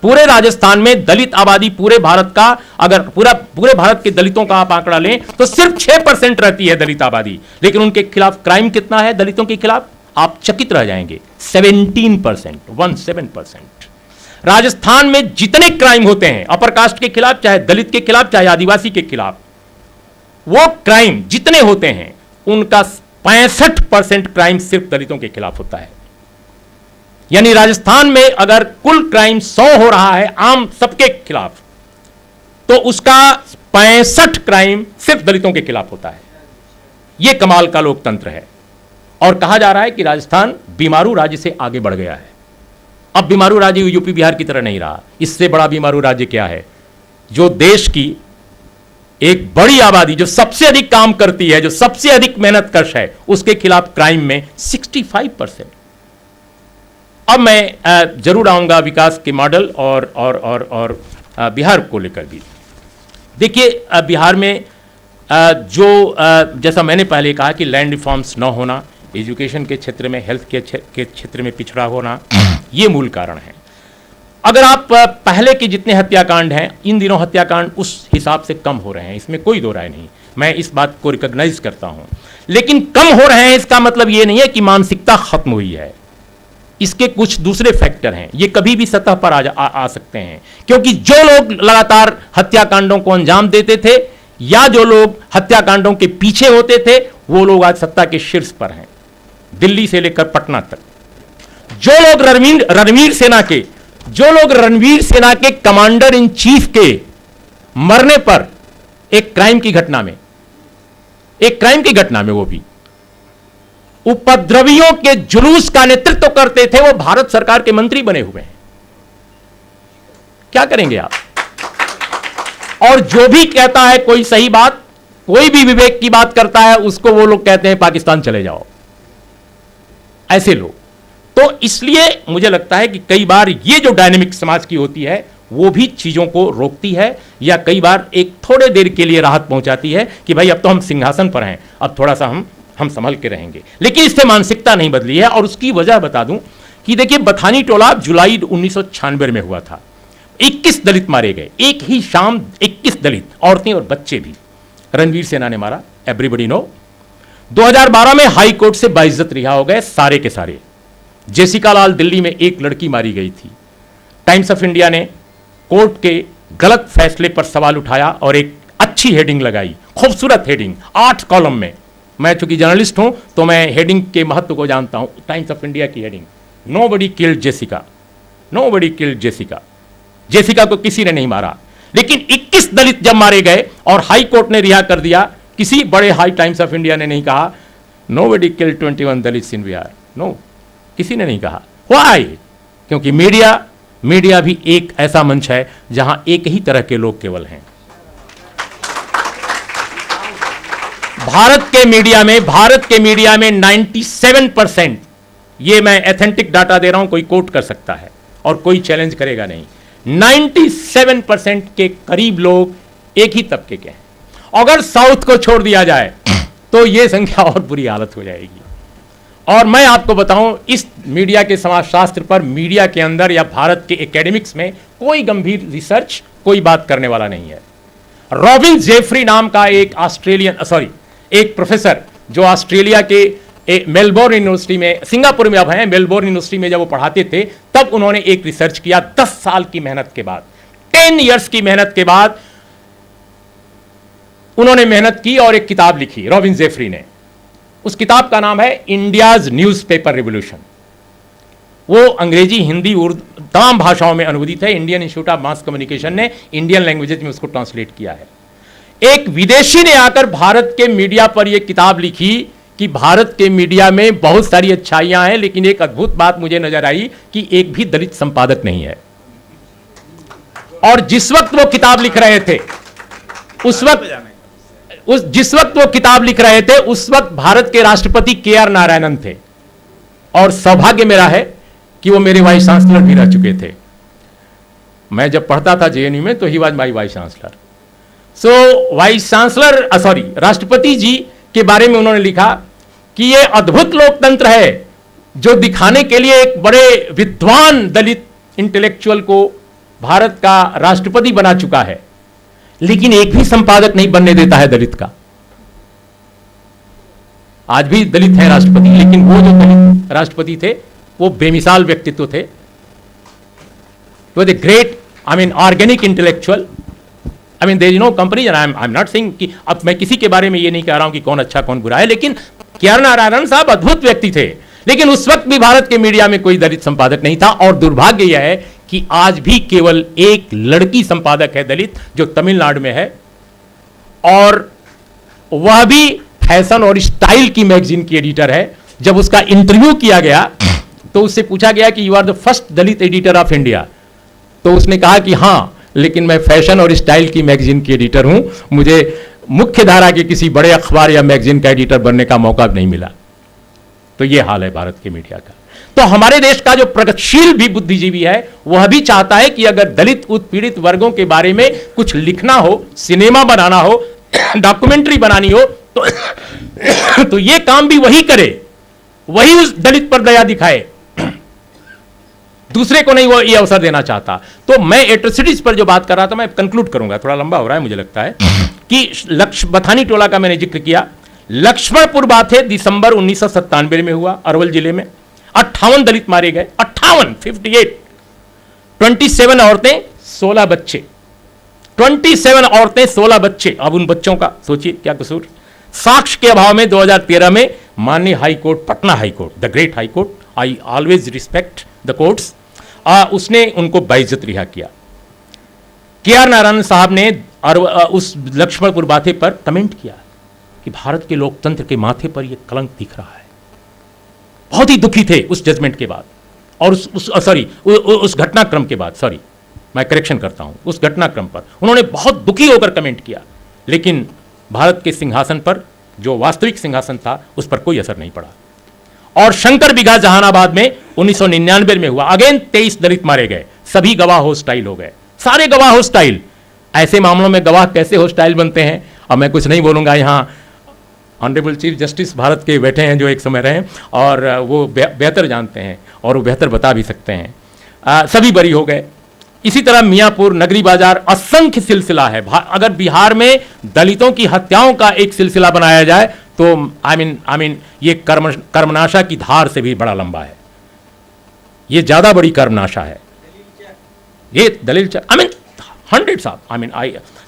पूरे राजस्थान में दलित आबादी पूरे भारत का, अगर पूरे भारत के दलितों का आप आंकड़ा लें तो सिर्फ 6% रहती है दलित आबादी। लेकिन उनके खिलाफ क्राइम कितना है दलितों के खिलाफ? आप चकित रह जाएंगे। 17%, 17%। राजस्थान में जितने क्राइम होते हैं अपर कास्ट के खिलाफ, चाहे दलित के खिलाफ, चाहे आदिवासी के खिलाफ, वो क्राइम जितने होते हैं उनका 65% क्राइम सिर्फ दलितों के खिलाफ होता है। यानी राजस्थान में अगर कुल क्राइम 100 हो रहा है आम सबके खिलाफ, तो उसका 65 क्राइम सिर्फ दलितों के खिलाफ होता है। यह कमाल का लोकतंत्र है। और कहा जा रहा है कि राजस्थान बीमारू राज्य से आगे बढ़ गया है। अब बीमारू राज्य यूपी बिहार की तरह नहीं रहा। इससे बड़ा बीमारू राज्य क्या है? जो देश की एक बड़ी आबादी, जो सबसे अधिक काम करती है, जो सबसे अधिक मेहनत कश है, उसके खिलाफ क्राइम में 65%। अब मैं जरूर आऊंगा विकास के मॉडल और बिहार को लेकर भी। देखिए, बिहार में जैसा मैंने पहले कहा कि लैंड रिफॉर्म्स न होना, एजुकेशन के क्षेत्र में, हेल्थ के क्षेत्र में पिछड़ा होना, ये मूल कारण है। अगर आप पहले के जितने हत्याकांड हैं, इन दिनों हत्याकांड उस हिसाब से कम हो रहे हैं, इसमें कोई दो राय नहीं, मैं इस बात को रिकॉग्नाइज करता हूं। लेकिन कम हो रहे हैं इसका मतलब ये नहीं है कि मानसिकता खत्म हुई है। इसके कुछ दूसरे फैक्टर हैं, ये कभी भी सतह पर आ सकते हैं। क्योंकि जो लोग लगातार हत्याकांडों को अंजाम देते थे या जो लोग हत्याकांडों के पीछे होते थे, वो लोग आज सत्ता के शीर्ष पर हैं, दिल्ली से लेकर पटना तक। जो लोग रणवीर सेना के कमांडर इन चीफ के मरने पर एक क्राइम की घटना में वो भी उपद्रवियों के जुलूस का नेतृत्व करते थे, वो भारत सरकार के मंत्री बने हुए हैं। क्या करेंगे आप? और जो भी कहता है कोई सही बात, कोई भी विवेक की बात करता है, उसको वो लोग कहते हैं पाकिस्तान चले जाओ। ऐसे लोग। तो इसलिए मुझे लगता है कि कई बार ये जो डायनेमिक समाज की होती है, वो भी चीजों को रोकती है, या कई बार एक थोड़े देर के लिए राहत पहुंचाती है कि भाई अब तो हम सिंहासन पर हैं, अब थोड़ा सा हम संभल के रहेंगे। लेकिन इससे मानसिकता नहीं बदली है। और उसकी वजह बता दूं कि देखिए, बथानी टोला जुलाई 1996 में हुआ था। 21 दलित मारे गए, एक ही शाम 21 दलित, औरतें और बच्चे भी रणवीर सेना ने मारा, एवरीबडी नो। 2012 में हाई कोर्ट से बाइज्जत रिहा हो गए सारे के सारे। जेसिका लाल दिल्ली में एक लड़की मारी गई थी। टाइम्स ऑफ इंडिया ने कोर्ट के गलत फैसले पर सवाल उठाया और एक अच्छी हेडिंग लगाई, खूबसूरत हेडिंग, 8 कॉलम में। मैं चूंकि जर्नलिस्ट हूं तो मैं हेडिंग के महत्व को जानता हूं। टाइम्स ऑफ इंडिया की heading, nobody killed Jessica, nobody killed Jessica. Jessica को किसी ने नहीं मारा। लेकिन 21 दलित जब मारे गए और हाई कोर्ट ने रिहा कर दिया, किसी बड़े हाई टाइम्स ऑफ इंडिया ने नहीं कहा नोबडी किल्ड 21 दलित इन बिहार। नो, किसी ने नहीं कहा। व्हाई? क्योंकि मीडिया भी एक ऐसा मंच है जहां एक ही तरह के लोग केवल हैं। भारत के मीडिया में 97%, ये मैं एथेंटिक डाटा दे रहा हूं, कोई कोट कर सकता है और कोई चैलेंज करेगा नहीं, 97% के करीब लोग एक ही तबके के हैं। अगर साउथ को छोड़ दिया जाए तो यह संख्या और बुरी हालत हो जाएगी। और मैं आपको बताऊं, इस मीडिया के समाजशास्त्र पर मीडिया के अंदर या भारत के एकेडमिक्स में कोई गंभीर रिसर्च, कोई बात करने वाला नहीं है। रॉबिन जेफरी नाम का एक प्रोफेसर जो ऑस्ट्रेलिया के मेलबोर्न यूनिवर्सिटी में, सिंगापुर में अब हैं, मेलबोर्न यूनिवर्सिटी में जब वो पढ़ाते थे तब उन्होंने एक रिसर्च किया। 10 साल की मेहनत के बाद, 10 इयर्स की मेहनत के बाद उन्होंने मेहनत की और एक किताब लिखी रॉबिन जेफरी ने। उस किताब का नाम है इंडियाज न्यूज़पेपर रिवॉल्यूशन। वो अंग्रेजी, हिंदी, उर्दू तमाम भाषाओं में अनुवादित है। Indian institute of mass communication ने इंडियन लैंग्वेजेज में उसको ट्रांसलेट किया है। एक विदेशी ने आकर भारत के मीडिया पर यह किताब लिखी कि भारत के मीडिया में बहुत सारी अच्छाइयां हैं, लेकिन एक अद्भुत बात मुझे नजर आई कि एक भी दलित संपादक नहीं है। और जिस वक्त वो किताब लिख रहे थे, जिस वक्त वो किताब लिख रहे थे उस वक्त भारत के राष्ट्रपति KR नारायणन थे। और सौभाग्य मेरा है कि वो मेरे वाइस चांसलर भी रह चुके थे। मैं जब पढ़ता था JNU में तो he was my vice chancellor. राष्ट्रपति जी के बारे में उन्होंने लिखा कि ये अद्भुत लोकतंत्र है जो दिखाने के लिए एक बड़े विद्वान दलित इंटेलेक्चुअल को भारत का राष्ट्रपति बना चुका है, लेकिन एक भी संपादक नहीं बनने देता है दलित का। आज भी दलित हैं राष्ट्रपति, लेकिन वो जो दलित राष्ट्रपति थे वो बेमिसाल व्यक्तित्व थे। वो the great, I mean organic intellectual, I mean there is no comparison. I am not saying कि अब मैं किसी के बारे में ये नहीं कह रहा हूं कि कौन अच्छा कौन बुरा है, लेकिन के.आर. नारायणन साहब अद्भुत व्यक्ति थे। लेकिन उस वक्त भी भारत के मीडिया में कोई दलित संपादक नहीं था, और दुर्भाग्य यह है कि आज भी केवल एक लड़की संपादक है दलित, जो तमिलनाडु में है, और वह भी फैशन और स्टाइल की मैगजीन की एडिटर है। जब उसका इंटरव्यू किया गया तो उससे पूछा गया कि you are the first Dalit editor of India, तो उसने कहा कि हां, लेकिन मैं फैशन और स्टाइल की मैगजीन की एडिटर हूं, मुझे मुख्य धारा के किसी बड़े अखबार या मैगजीन का एडिटर बनने का मौका नहीं मिला। तो यह हाल है भारत के मीडिया का। तो हमारे देश का जो प्रगतिशील भी बुद्धिजीवी है वह भी चाहता है कि अगर दलित उत्पीड़ित वर्गों के बारे में कुछ लिखना हो, सिनेमा बनाना हो, डॉक्यूमेंट्री बनानी हो, तो यह काम भी वही करे, वही उस दलित पर दया दिखाए, दूसरे को नहीं वो ये अवसर देना चाहता। तो मैं एट्रोसिटीज पर जो बात कर रहा था, मैं कंक्लूड करूंगा, थोड़ा लंबा हो रहा है मुझे लगता है, कि बथानी टोला का मैंने जिक्र किया। लक्ष्मणपुर बाथे दिसंबर 1997 में हुआ, अरवल जिले में 58 दलित मारे गए, 58, 27 औरतें 16 बच्चे, 27 औरतें 16 बच्चे। अब उन बच्चों का सोचिए क्या कसूर। साक्ष्य के अभाव में 2013 में माननीय high court, Patna high court, the great high court, I always respect the courts, उसने उनको बाइज्जत रिहा किया। के.आर. नारायणन साहब ने उस लक्ष्मणपुर बाथे पर कमेंट किया कि भारत के लोकतंत्र के माथे पर यह कलंक दिख रहा है। बहुत ही दुखी थे उस जजमेंट के बाद, और उस घटनाक्रम के बाद, सॉरी मैं करेक्शन करता हूं, उस घटनाक्रम पर उन्होंने बहुत दुखी होकर कमेंट किया। लेकिन भारत के सिंहासन पर, जो वास्तविक सिंहासन था, उस पर कोई असर नहीं पड़ा। और शंकर बिघा जहानाबाद में 1999 में हुआ, अगेन 23 दलित मारे गए, सभी गवाह होस्टाइल हो गए, सारे गवाह होस्टाइल। ऐसे मामलों में गवाह कैसे होस्टाइल बनते हैं, अब मैं कुछ नहीं बोलूंगा। यहां ऑनरेबल चीफ जस्टिस भारत के बैठे हैं जो एक समय रहे, और वो बेहतर जानते हैं और वो बेहतर बता भी सकते हैं। सभी बरी हो गए। इसी तरह मियाँपुर, नगरी बाजार, असंख्य सिलसिला है। अगर बिहार में दलितों की हत्याओं का एक सिलसिला बनाया जाए तो आई मीन ये कर्मनाशा की धार से भी बड़ा लंबा है, ये ज्यादा बड़ी कर्मनाशा है, ये दलील आई मीन हंड्रेड्स ऑफ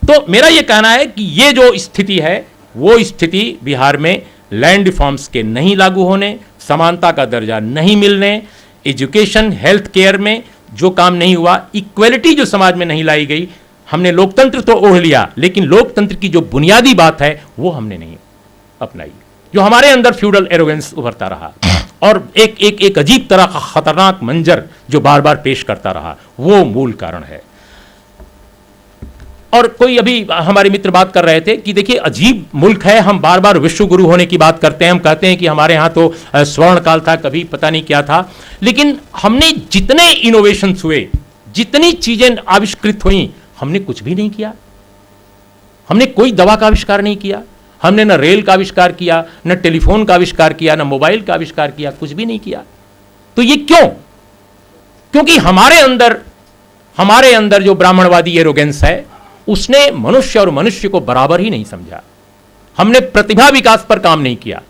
तो मेरा ये कहना है कि ये जो स्थिति है वो स्थिति बिहार में लैंड रिफॉर्म्स के नहीं लागू होने, समानता का दर्जा नहीं मिलने, एजुकेशन, हेल्थ केयर में जो काम नहीं हुआ, इक्वलिटी जो समाज में नहीं लाई गई। हमने लोकतंत्र तो ओढ़ लिया, लेकिन लोकतंत्र की जो बुनियादी बात है वो हमने नहीं अपनाई। जो हमारे अंदर फ्यूडल एरोगेंस उभरता रहा और एक अजीब तरह का खतरनाक मंजर जो बार बार पेश करता रहा, वो मूल कारण है। और कोई अभी हमारे मित्र बात कर रहे थे कि देखिए अजीब मुल्क है, हम बार बार विश्व गुरु होने की बात करते हैं, हम कहते हैं कि हमारे यहाँ तो स्वर्ण काल था, कभी पता नहीं क्या था, लेकिन हमने जितने इनोवेशंस हुए, जितनी चीजें आविष्कृत हुई, हमने कुछ भी नहीं किया। हमने कोई दवा का आविष्कार नहीं किया, हमने न रेल का आविष्कार किया, न टेलीफोन का आविष्कार किया, न मोबाइल का आविष्कार किया, कुछ भी नहीं किया। तो ये क्यों? क्योंकि हमारे अंदर जो ब्राह्मणवादी एरोगेंस है उसने मनुष्य और मनुष्य को बराबर ही नहीं समझा। हमने प्रतिभा विकास पर काम नहीं किया,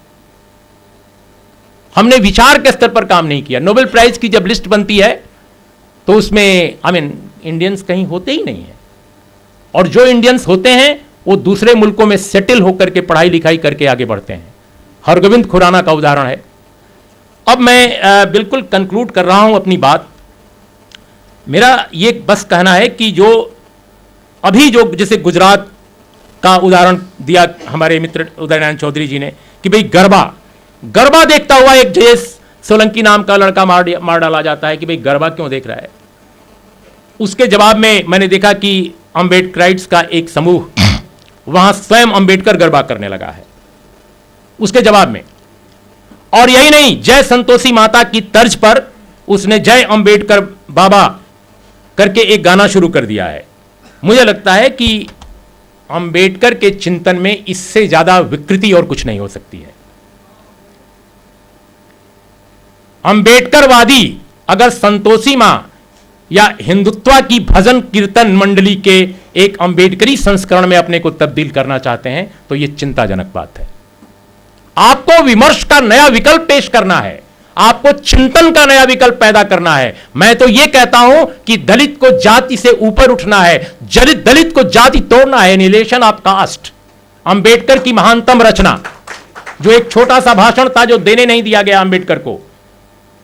हमने विचार के स्तर पर काम नहीं किया। नोबेल प्राइज की जब लिस्ट बनती है तो उसमें इंडियंस कहीं होते ही नहीं है, और जो इंडियंस होते हैं वो दूसरे मुल्कों में सेटल होकर के पढ़ाई लिखाई करके आगे बढ़ते हैं। हरगोविंद खुराना का उदाहरण है। अब मैं बिल्कुल कंक्लूड कर रहा हूं अपनी बात। मेरा ये बस कहना है कि जो अभी जो जैसे गुजरात का उदाहरण दिया हमारे मित्र उदय नारायण चौधरी जी ने कि भाई गरबा देखता हुआ एक जयेश सोलंकी नाम का लड़का मार डाला जाता है कि भाई गरबा क्यों देख रहा है। उसके जवाब में मैंने देखा कि अम्बेडकराइट्स का एक समूह वहां स्वयं अंबेडकर गरबा करने लगा है उसके जवाब में। और यही नहीं, जय संतोषी माता की तर्ज पर उसने जय अंबेडकर बाबा करके एक गाना शुरू कर दिया है। मुझे लगता है कि अंबेडकर के चिंतन में इससे ज्यादा विकृति और कुछ नहीं हो सकती है। अंबेडकरवादी अगर संतोषी मां या हिंदुत्व की भजन कीर्तन मंडली के एक अंबेडकरी संस्करण में अपने को तब्दील करना चाहते हैं तो यह चिंताजनक बात है। आपको विमर्श का नया विकल्प पेश करना है, आपको चिंतन का नया विकल्प पैदा करना है। मैं तो यह कहता हूं कि दलित को जाति से ऊपर उठना है, दलित को जाति तोड़ना है। एनिहिलेशन ऑफ कास्ट, अंबेडकर की महानतम रचना, जो एक छोटा सा भाषण था जो देने नहीं दिया गया अंबेडकर को।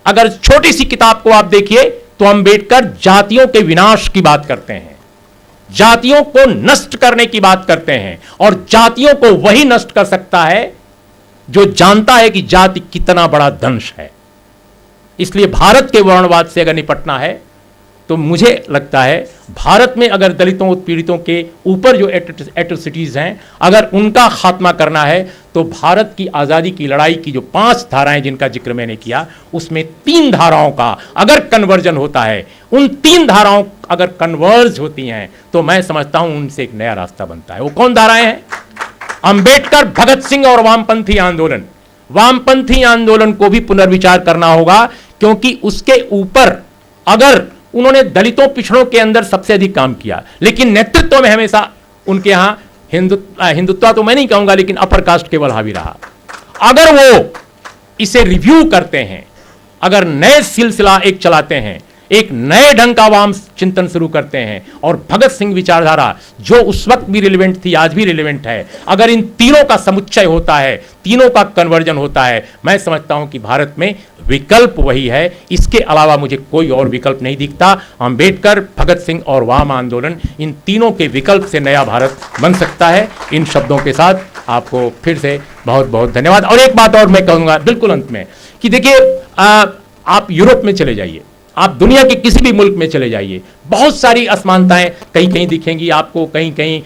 अगर छोटी सी किताब को आप देखिए तो अंबेडकर जातियों के विनाश की बात करते हैं, जातियों को नष्ट करने की बात करते हैं, और जातियों को वही नष्ट कर सकता है जो जानता है कि जाति कितना बड़ा दंश है। इसलिए भारत के वर्णवाद से अगर निपटना है तो मुझे लगता है भारत में अगर दलितों उत्पीड़ितों के ऊपर जो एट्रोसिटीज हैं, अगर उनका खात्मा करना है तो भारत की आज़ादी की लड़ाई की जो 5 धाराएं जिनका जिक्र मैंने किया, उसमें 3 धाराओं का अगर कन्वर्जन होता है, उन 3 धाराओं अगर कन्वर्ज होती हैं, तो मैं समझता हूं उनसे एक नया रास्ता बनता है। वो कौन धाराएं हैं? अंबेडकर, भगत सिंह और वामपंथी आंदोलन। वामपंथी आंदोलन को भी पुनर्विचार करना होगा, क्योंकि उसके ऊपर अगर उन्होंने दलितों पिछड़ों के अंदर सबसे अधिक काम किया, लेकिन नेतृत्व में हमेशा उनके यहां हिंदुत्व तो मैं नहीं कहूंगा, लेकिन अपर कास्ट केवल हावी रहा। अगर वो इसे रिव्यू करते हैं, अगर नए सिलसिला एक चलाते हैं, एक नए ढंग का वाम चिंतन शुरू करते हैं, और भगत सिंह विचारधारा जो उस वक्त भी रिलेवेंट थी, आज भी रिलेवेंट है, अगर इन तीनों का समुच्चय होता है, तीनों का कन्वर्जन होता है, मैं समझता हूं कि भारत में विकल्प वही है। इसके अलावा मुझे कोई और विकल्प नहीं दिखता। अंबेडकर, भगत सिंह और वाम आंदोलन, इन तीनों के विकल्प से नया भारत बन सकता है। इन शब्दों के साथ आपको फिर से बहुत बहुत धन्यवाद। और एक बात और मैं कहूंगा बिल्कुल अंत में कि देखिए, आप यूरोप में चले जाइए, आप दुनिया के किसी भी मुल्क में चले जाइए, बहुत सारी असमानताएं कहीं कहीं दिखेंगी आपको, कहीं कहीं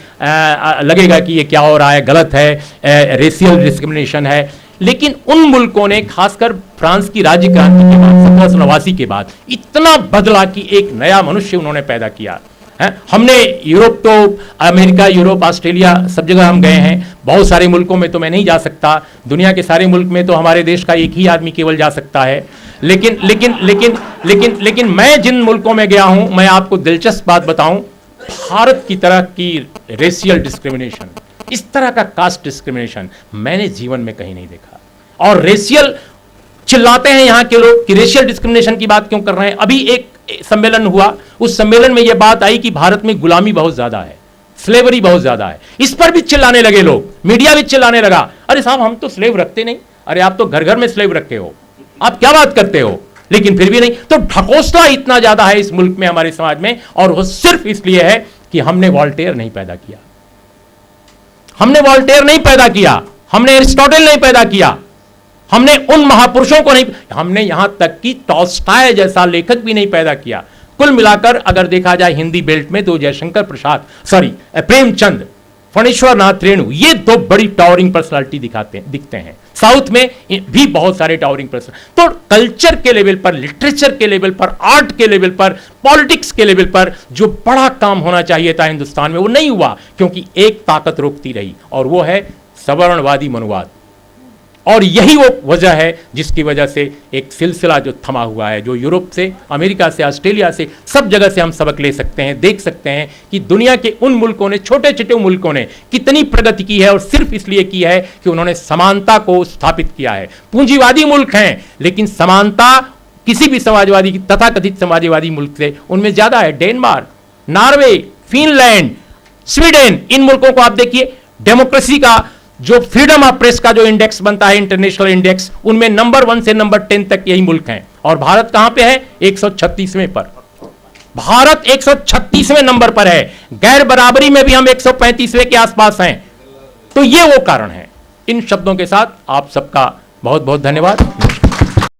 लगेगा कि ये क्या हो रहा है, गलत है, रेशियल डिस्क्रिमिनेशन है। लेकिन उन मुल्कों ने, खासकर फ्रांस की राज्य क्रांति के बाद 1789 के बाद, इतना बदला कि एक नया मनुष्य उन्होंने पैदा किया है। हमने यूरोप तो अमेरिका, यूरोप, ऑस्ट्रेलिया, सब जगह हम गए हैं। बहुत सारे मुल्कों में तो मैं नहीं जा सकता, दुनिया के सारे मुल्क में तो हमारे देश का एक ही आदमी केवल जा सकता है। लेकिन लेकिन लेकिन लेकिन लेकिन मैं जिन मुल्कों में गया हूं, मैं आपको दिलचस्प बात बताऊं, भारत की तरह की रेशियल डिस्क्रिमिनेशन, इस तरह का कास्ट डिस्क्रिमिनेशन मैंने जीवन में कहीं नहीं देखा। और रेशियल चिल्लाते हैं यहां के लोग कि रेशियल डिस्क्रिमिनेशन की बात क्यों कर रहे हैं। अभी एक सम्मेलन हुआ, उस सम्मेलन में यह बात आई कि भारत में गुलामी बहुत ज्यादा है, स्लेवरी बहुत ज्यादा है। इस पर भी चिल्लाने लगे लोग, मीडिया भी चिल्लाने लगा, अरे साहब हम तो स्लेव रखते नहीं, अरे आप तो घर घर में स्लेव रखे हो, आप क्या बात करते हो। लेकिन फिर भी नहीं। तो ढकोसला इतना ज्यादा है इस मुल्क में, हमारे समाज में, और वो सिर्फ इसलिए है कि हमने वॉल्टेयर नहीं पैदा किया, हमने वॉल्टेयर नहीं पैदा किया, हमने एरिस्टोटल नहीं पैदा किया, हमने उन महापुरुषों को नहीं, हमने यहां तक कि टॉल्स्टॉय जैसा लेखक भी नहीं पैदा किया। कुल मिलाकर अगर देखा जाए हिंदी बेल्ट में तो जयशंकर प्रसाद, प्रेमचंद, फणीश्वर नाथ रेणु, ये 2 बड़ी टावरिंग पर्सनालिटी दिखते हैं। साउथ में भी बहुत सारे टावरिंग पर्सन। तो कल्चर के लेवल पर, लिटरेचर के लेवल पर, आर्ट के लेवल पर, पॉलिटिक्स के लेवल पर जो बड़ा काम होना चाहिए था हिंदुस्तान में, वो नहीं हुआ, क्योंकि एक ताकत रोकती रही, और वो है सवर्णवादी मनोवाद। और यही वो वजह है जिसकी वजह से एक सिलसिला जो थमा हुआ है, जो यूरोप से, अमेरिका से, ऑस्ट्रेलिया से, सब जगह से हम सबक ले सकते हैं, देख सकते हैं कि दुनिया के उन मुल्कों ने, छोटे छोटे मुल्कों ने कितनी प्रगति की है, और सिर्फ इसलिए की है कि उन्होंने समानता को स्थापित किया है। पूंजीवादी मुल्क हैं, लेकिन समानता किसी भी समाजवादी, तथाकथित समाजवादी मुल्क से उनमें ज्यादा है। डेनमार्क, नॉर्वे, फिनलैंड, स्वीडन, इन मुल्कों को आप देखिए, डेमोक्रेसी का जो फ्रीडम ऑफ प्रेस का जो इंडेक्स बनता है, इंटरनेशनल इंडेक्स, उनमें नंबर 1 से नंबर 10 तक यही मुल्क हैं। और भारत कहां पे है? 136वें पर। भारत 136वें नंबर पर है। गैर बराबरी में भी हम 135वें के आसपास हैं। तो ये वो कारण है। इन शब्दों के साथ आप सबका बहुत बहुत धन्यवाद।